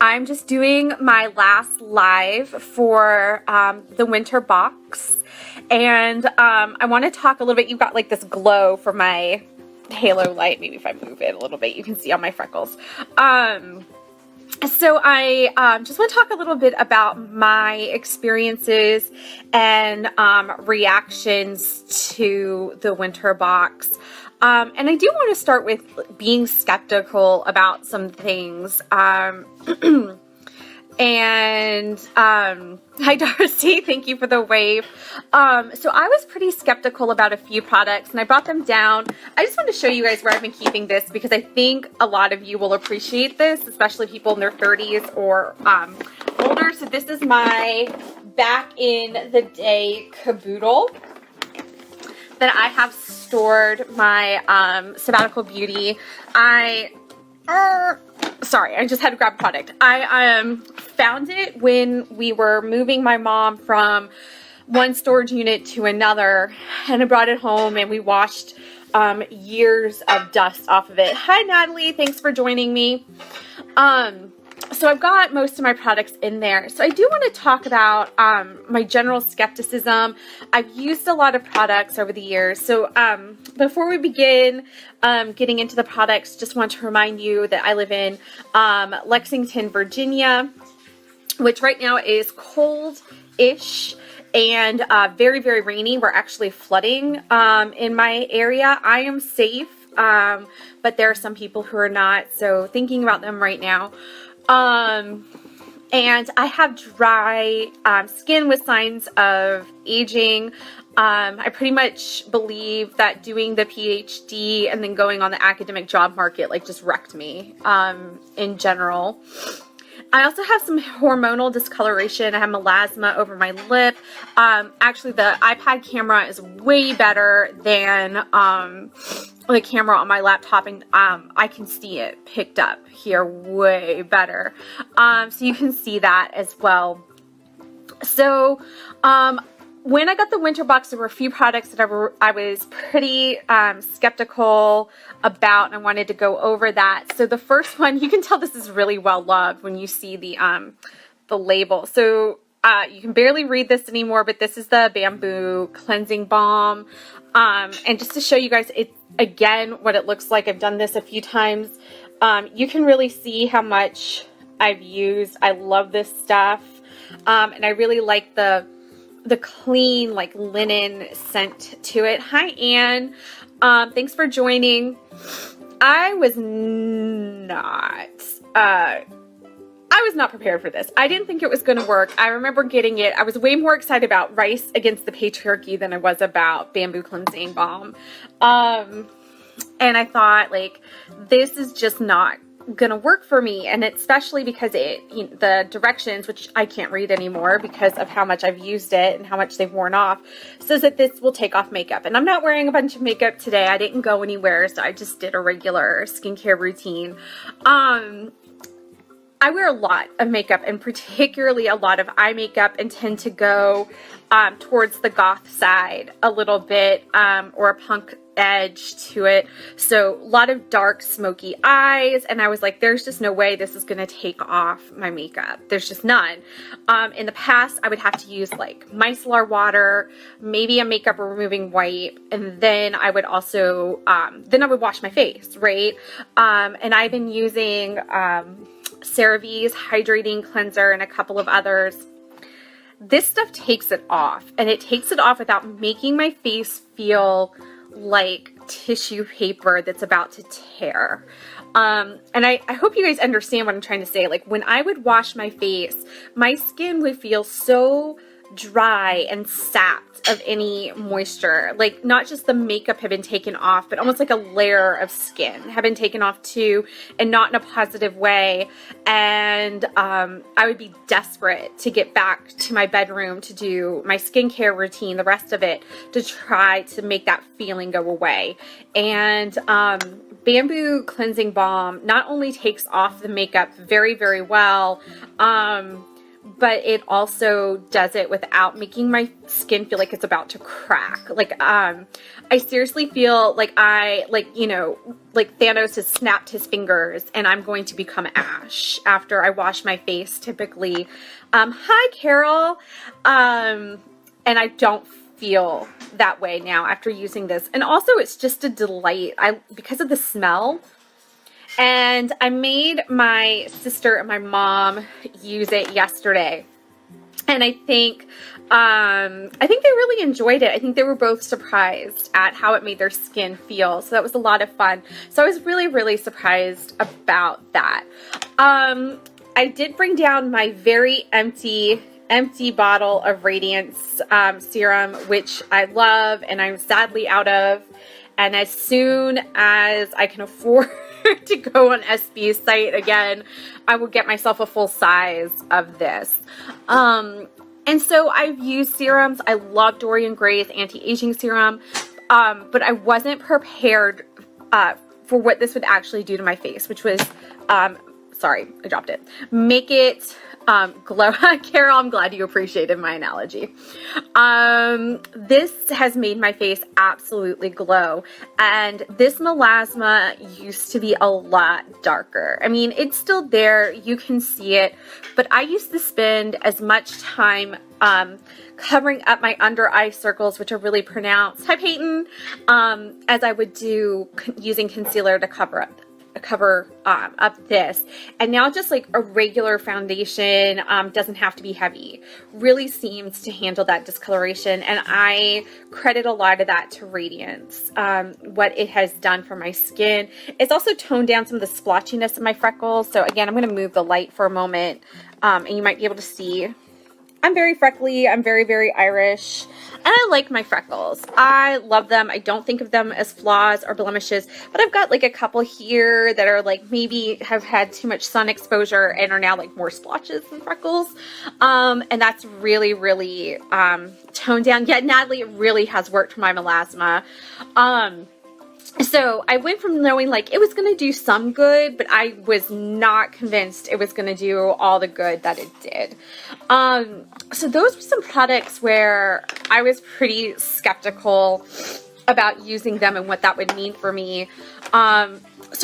I'm just doing my last live for the winter box, and I want to talk a little bit. You've got like this glow from my halo light. Maybe if I move it a little bit, you can see all my freckles. So I just want to talk a little bit about my experiences and reactions to the winter box. And I do want to start with being skeptical about some things. Hi Darcy, thank you for the wave. So I was pretty skeptical about a few products and I brought them down. I just want to show you guys where I've been keeping this because I think a lot of you will appreciate this, especially people in their 30s or older. So this is my back in the day caboodle that I have stored my Sabbatical Beauty. Sorry, I just had to grab a product. I found it when we were moving my mom from one storage unit to another, and I brought it home and we washed years of dust off of it. Hi Natalie, thanks for joining me. So I've got most of my products in there. So I do want to talk about my general skepticism. I've used a lot of products over the years. So before we begin getting into the products, just want to remind you that I live in Lexington, Virginia, which right now is cold-ish and very, very rainy. We're actually flooding in my area. I am safe, but there are some people who are not. So thinking about them right now. And I have dry skin with signs of aging. I pretty much believe that doing the PhD and then going on the academic job market like just wrecked me in general. I also have some hormonal discoloration. I have melasma over my lip. Actually, the iPad camera is way better than the camera on my laptop, and I can see it picked up here way better. So you can see that as well. So when I got the winter box, there were a few products that I was pretty skeptical about, and I wanted to go over that. So the first one, you can tell this is really well loved when you see the label. So you can barely read this anymore, but this is the Bamboo Cleansing Balm. And just to show you guys, again, what it looks like. I've done this a few times. You can really see how much I've used. I love this stuff. And I really like the clean, like linen scent to it. Hi, Anne. Thanks for joining. I was not prepared for this. I didn't think it was going to work. I remember getting it. I was way more excited about Rice Against the Patriarchy than I was about Bamboo Cleansing Balm. And I thought, like, this is just not gonna work for me, and especially because the directions, which I can't read anymore because of how much I've used it and how much they've worn off, says that this will take off makeup. And I'm not wearing a bunch of makeup today. I didn't go anywhere, so I just did a regular skincare routine. I wear a lot of makeup, and particularly a lot of eye makeup, and tend to go towards the goth side a little bit, or a punk edge to it. So a lot of dark smoky eyes, and I was like, there's just no way this is gonna take off my makeup. There's just none. In the past, I would have to use like micellar water, maybe a makeup removing wipe, and then I would also then I would wash my face, right? And I've been using CeraVe's hydrating cleanser and a couple of others. This stuff takes it off, and it takes it off without making my face feel like tissue paper that's about to tear. And I hope you guys understand what I'm trying to say. Like, when I would wash my face, my skin would feel so dry and sapped of any moisture. Like, not just the makeup had been taken off, but almost like a layer of skin had been taken off too, and not in a positive way. And I would be desperate to get back to my bedroom to do my skincare routine, the rest of it, to try to make that feeling go away. And Bamboo Cleansing Balm not only takes off the makeup very, very well, but it also does it without making my skin feel like it's about to crack. Like, I seriously feel like like Thanos has snapped his fingers and I'm going to become ash after I wash my face typically. Hi, Carol. And I don't feel that way now after using this. And also it's just a delight because of the smell. And I made my sister and my mom use it yesterday. And I think they really enjoyed it. I think they were both surprised at how it made their skin feel. So that was a lot of fun. So I was really, really surprised about that. I did bring down my very empty bottle of Radiance serum, which I love and I'm sadly out of. And as soon as I can afford to go on SB's site again, I will get myself a full size of this. And so I've used serums. I love Dorian Gray's anti-aging serum, but I wasn't prepared for what this would actually do to my face, which was, sorry, I dropped it. Make it glow. Carol, I'm glad you appreciated my analogy. This has made my face absolutely glow. And this melasma used to be a lot darker. I mean, it's still there. You can see it. But I used to spend as much time covering up my under eye circles, which are really pronounced, hi Peyton, as I would do using concealer to cover up this. And now just like a regular foundation doesn't have to be heavy, really seems to handle that discoloration. And I credit a lot of that to Radiance, what it has done for my skin. It's also toned down some of the splotchiness of my freckles. So again, I'm going to move the light for a moment and you might be able to see I'm very freckly. I'm very, very Irish. And I like my freckles. I love them. I don't think of them as flaws or blemishes, but I've got like a couple here that are like maybe have had too much sun exposure and are now like more splotches than freckles. And that's really, really toned down. Yet Natalie, it really has worked for my melasma. So I went from knowing like it was going to do some good, but I was not convinced it was going to do all the good that it did. So those were some products where I was pretty skeptical about using them and what that would mean for me. So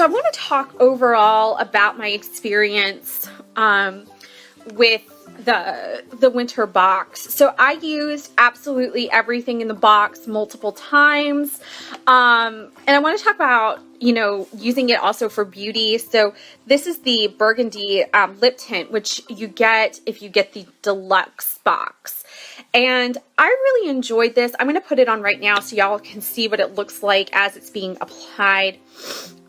I want to talk overall about my experience with the winter box. So I used absolutely everything in the box multiple times. And I want to talk about, you know, using it also for beauty. So this is the Burgundy lip tint, which you get if you get the deluxe box. And I really enjoyed this. I'm going to put it on right now so y'all can see what it looks like as it's being applied.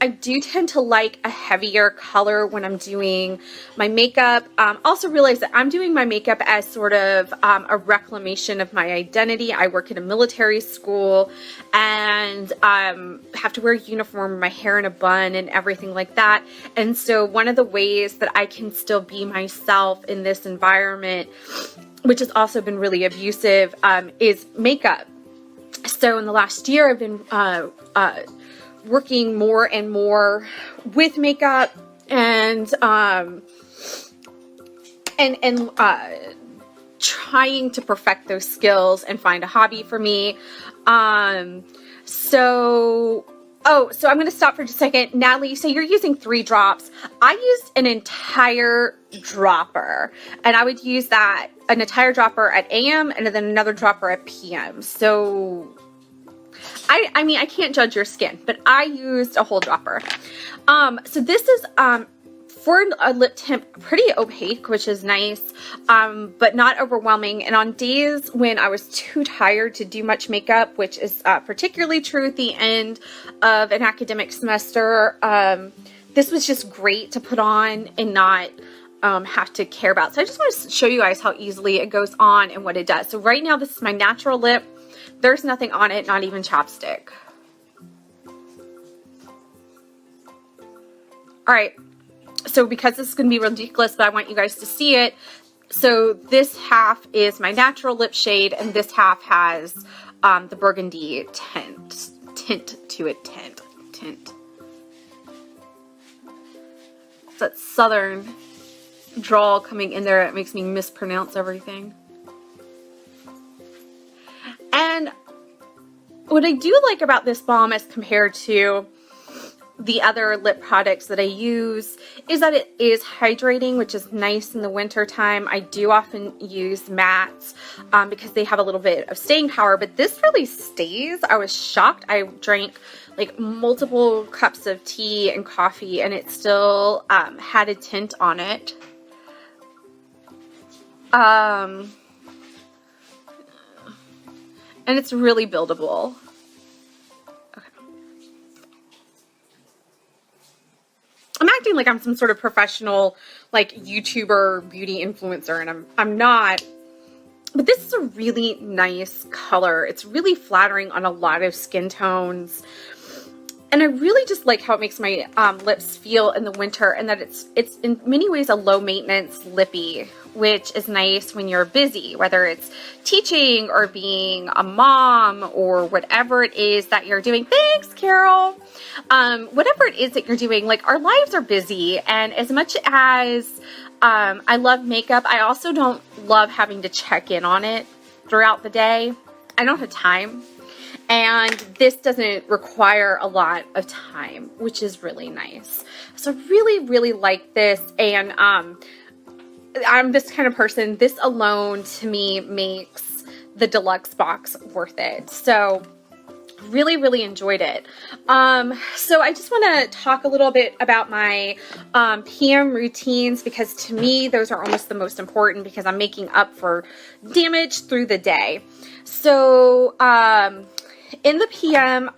I do tend to like a heavier color when I'm doing my makeup. Also realize that I'm doing my makeup as sort of a reclamation of my identity. I work at a military school and have to wear a uniform, my hair in a bun and everything like that. And so one of the ways that I can still be myself in this environment, which has also been really abusive, is makeup. So in the last year, I've been working more and more with makeup and trying to perfect those skills and find a hobby for me. So I'm going to stop for just a second. Natalie, you say you're using 3 drops. I used an entire dropper, and I would use an entire dropper at AM and then another dropper at PM. So I mean, I can't judge your skin, but I used a whole dropper. So this is, for a lip tint, pretty opaque, which is nice, but not overwhelming. And on days when I was too tired to do much makeup, which is particularly true at the end of an academic semester, this was just great to put on and not have to care about. So I just want to show you guys how easily it goes on and what it does. So right now, this is my natural lip. There's nothing on it, not even chapstick. All right. So because this is going to be ridiculous, but I want you guys to see it. So this half is my natural lip shade, and this half has the burgundy tint to it. Tint. So it's Southern drawl coming in there that makes me mispronounce everything. And what I do like about this balm as compared to the other lip products that I use is that it is hydrating, which is nice in the winter time. I do often use mattes because they have a little bit of staying power, but this really stays. I was shocked. I drank like multiple cups of tea and coffee and it still had a tint on it. And it's really buildable. I'm acting like I'm some sort of professional, like, YouTuber beauty influencer, and I'm not. But this is a really nice color. It's really flattering on a lot of skin tones. And I really just like how it makes my lips feel in the winter, and that it's in many ways a low maintenance lippy, which is nice when you're busy, whether it's teaching or being a mom or whatever it is that you're doing. Thanks, Carol. Whatever it is that you're doing, like, our lives are busy, and as much as I love makeup, I also don't love having to check in on it throughout the day. I don't have time. And this doesn't require a lot of time, which is really nice. So really, really like this. And I'm this kind of person. This alone to me makes the deluxe box worth it. So really, really enjoyed it. So I just want to talk a little bit about my PM routines, because to me, those are almost the most important, because I'm making up for damage through the day. So, in the PM,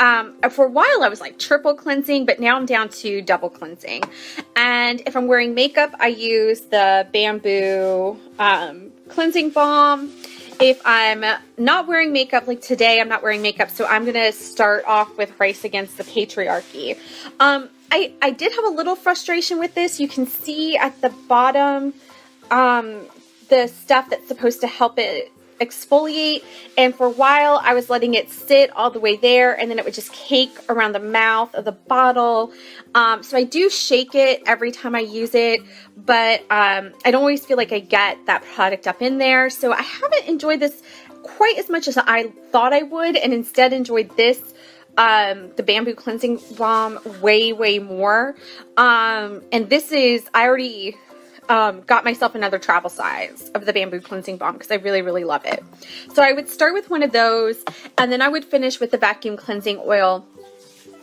for a while I was like triple cleansing, but now I'm down to double cleansing. And if I'm wearing makeup, I use the Bamboo cleansing balm. If I'm not wearing makeup, like today I'm not wearing makeup, so I'm going to start off with Rice Against the Patriarchy. I did have a little frustration with this. You can see at the bottom the stuff that's supposed to help it exfoliate, and for a while I was letting it sit all the way there, and then it would just cake around the mouth of the bottle. So I do shake it every time I use it, but I don't always feel like I get that product up in there. So I haven't enjoyed this quite as much as I thought I would, and instead enjoyed this, the Bamboo cleansing balm, way more. And this is, I already got myself another travel size of the Bamboo cleansing balm because I really, really love it. So I would start with one of those, and then I would finish with the vacuum cleansing oil.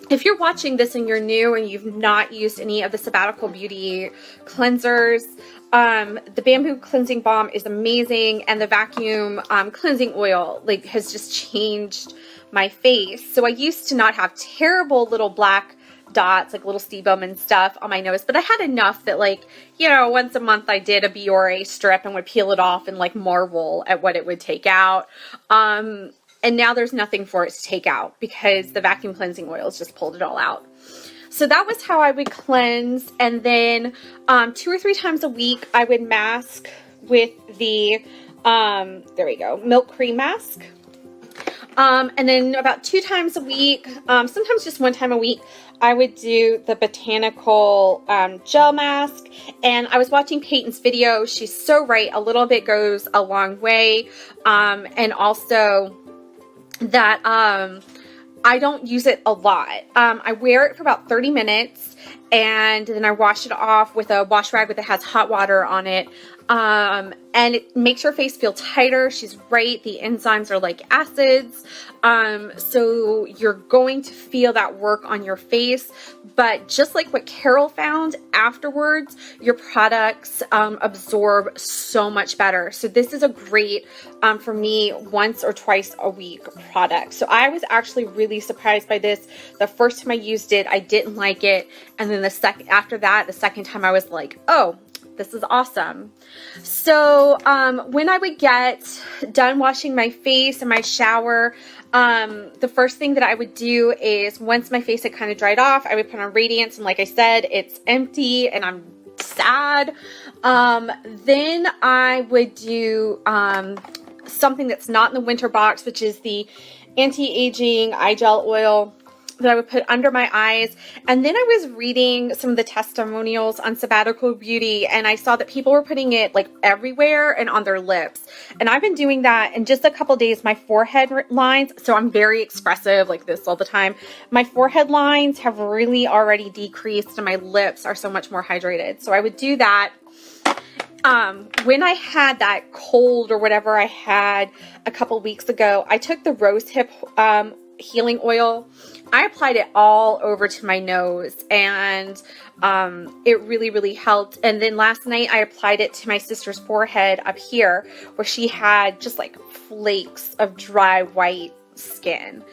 If you're watching this and you're new and you've not used any of the Sabbatical beauty cleansers, the Bamboo cleansing balm is amazing, and the vacuum cleansing oil like has just changed my face. So I used to not have terrible little black dots, like little sebum and stuff on my nose, but I had enough that, like, you know, once a month I did a Biore strip and would peel it off and like marvel at what it would take out. And now there's nothing for it to take out because the vacuum cleansing oils just pulled it all out. So that was how I would cleanse. And then 2 or 3 times a week I would mask with the there we go, milk cream mask. And then about 2 times a week, sometimes just 1 time a week, I would do the Botanical gel mask. And I was watching Peyton's video. She's so right. A little bit goes a long way. And also that I don't use it a lot. I wear it for about 30 minutes and then I wash it off with a wash rag that has hot water on it. And it makes her face feel tighter. She's right. The enzymes are like acids. So you're going to feel that work on your face, but just like what Carol found afterwards, your products, absorb so much better. So this is a great, for me, once or twice a week product. So I was actually really surprised by this. The first time I used it, I didn't like it. And then the second time I was like, oh, this is awesome. So when I would get done washing my face and my shower, the first thing that I would do is, once my face had kind of dried off, I would put on Radiance, and like I said, it's empty and I'm sad. Then I would do something that's not in the winter box, which is the anti-aging eye gel oil. that I would put under my eyes. And then I was reading some of the testimonials on Sabbatical Beauty, and I saw that people were putting it like everywhere and on their lips. And I've been doing that in just a couple days. My forehead lines, so I'm very expressive like this all the time. My forehead lines have really already decreased and my lips are so much more hydrated. So I would do that. When I had that cold or whatever I had a couple weeks ago, I took the rose hip healing oil. I applied it all over to my nose, and it really, really helped. And then last night I applied it to my sister's forehead up here, where she had just like flakes of dry white skin.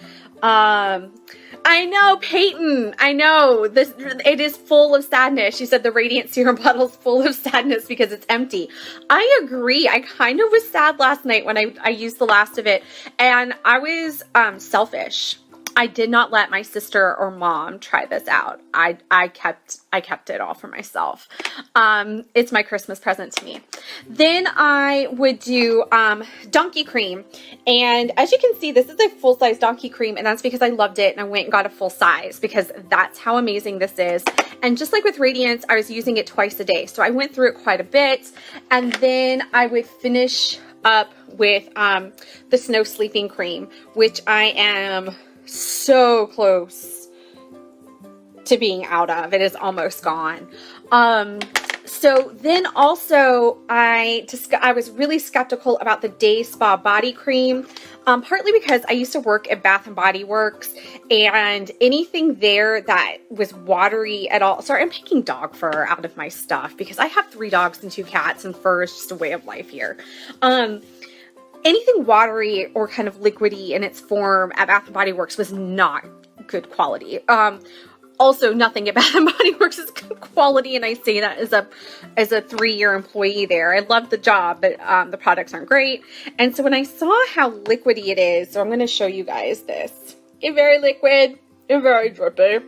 I know, Peyton, I know this, it is full of sadness. She said the Radiant Serum bottle is full of sadness because it's empty. I agree. I kind of was sad last night when I used the last of it, and I was selfish. I did not let my sister or mom try this out. I kept it all for myself. It's my Christmas present to me. Then I would do donkey cream. And as you can see, this is a full-size donkey cream, and that's because I loved it and I went and got a full size because that's how amazing this is. And just like with Radiance, I was using it twice a day. So I went through it quite a bit, and then I would finish up with the Snow Sleeping Cream, which I am so close to being out of. It is almost gone. So then also I was really skeptical about the Day Spa body cream, partly because I used to work at Bath and Body Works, and anything there that was watery at all. Sorry, I'm taking dog fur out of my stuff because I have 3 dogs and 2 cats, and fur is just a way of life here. Anything watery or kind of liquidy in its form at Bath & Body Works was not good quality. Also, nothing at Bath & Body Works is good quality, and I say that as a 3-year employee there. I love the job, but the products aren't great. And so when I saw how liquidy it is, so I'm going to show you guys this. It's very liquid and very drippy.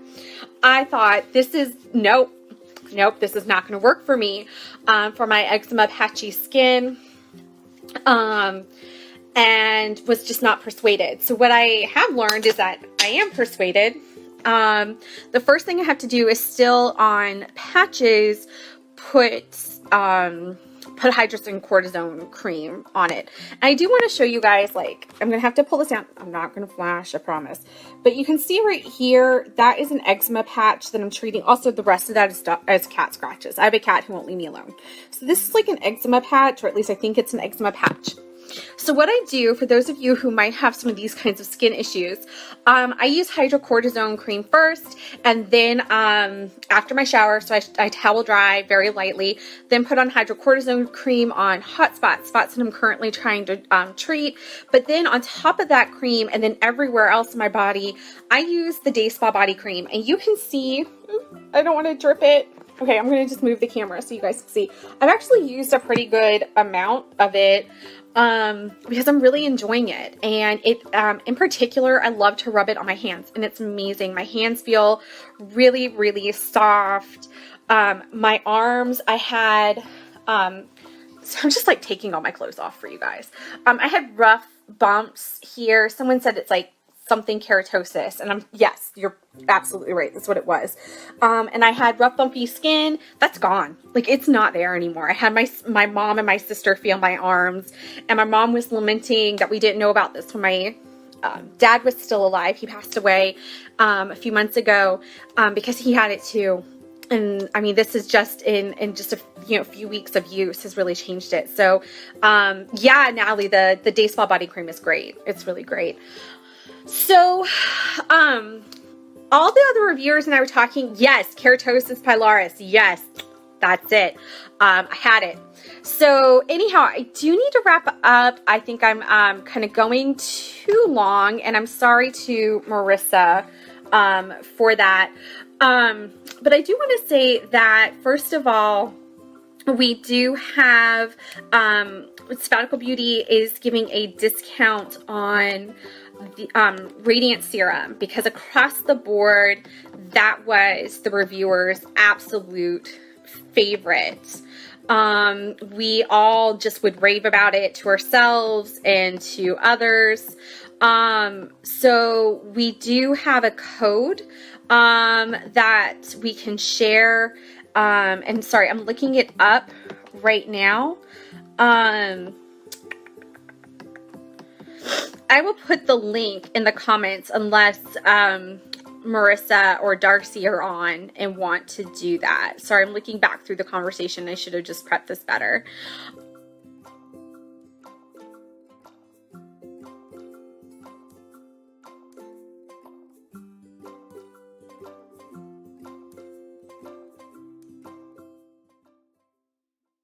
I thought, this is, nope, this is not going to work for me for my eczema patchy skin. And was just not persuaded. So what I have learned is that I am persuaded. The first thing I have to do is still on patches, put hydrogen cortisone cream on it. And I do want to show you guys, like, I'm going to have to pull this down. I'm not going to flash, I promise. But you can see right here, that is an eczema patch that I'm treating. Also, the rest of that is cat scratches. I have a cat who won't leave me alone. So this is like an eczema patch, or at least I think it's an eczema patch. So what I do, for those of you who might have some of these kinds of skin issues, I use hydrocortisone cream first, and then after my shower, so I towel dry very lightly, then put on hydrocortisone cream on hot spots that I'm currently trying to treat. But then on top of that cream, and then everywhere else in my body, I use the Day Spa body cream. And you can see, I don't want to drip it. Okay, I'm going to just move the camera so you guys can see. I've actually used a pretty good amount of it because I'm really enjoying it. And it, in particular, I love to rub it on my hands, and it's amazing. My hands feel really, really soft. My arms, I had, so I'm just like taking all my clothes off for you guys. I had rough bumps here. Someone said it's like something keratosis, and yes, you're absolutely right. That's what it was. And I had rough bumpy skin. That's gone. Like, it's not there anymore. I had my mom and my sister feel my arms, and my mom was lamenting that we didn't know about this when my dad was still alive. He passed away a few months ago because he had it too. And I mean, this is just in just a few weeks of use has really changed it. So yeah, Natalie, the Day Spa body cream is great. It's really great. So, all the other reviewers and I were talking, yes, keratosis pilaris, yes, that's it. I had it. So anyhow, I do need to wrap up. I think I'm kind of going too long, and I'm sorry to Marissa for that. But I do want to say that, first of all, we do have Sabbatical Beauty is giving a discount on the Radiant Serum, because across the board, that was the reviewers' absolute favorite. We all just would rave about it to ourselves and to others. So we do have a code that we can share. And sorry, I'm looking it up right now. I will put the link in the comments unless Marissa or Darcy are on and want to do that. Sorry, I'm looking back through the conversation. I should have just prepped this better.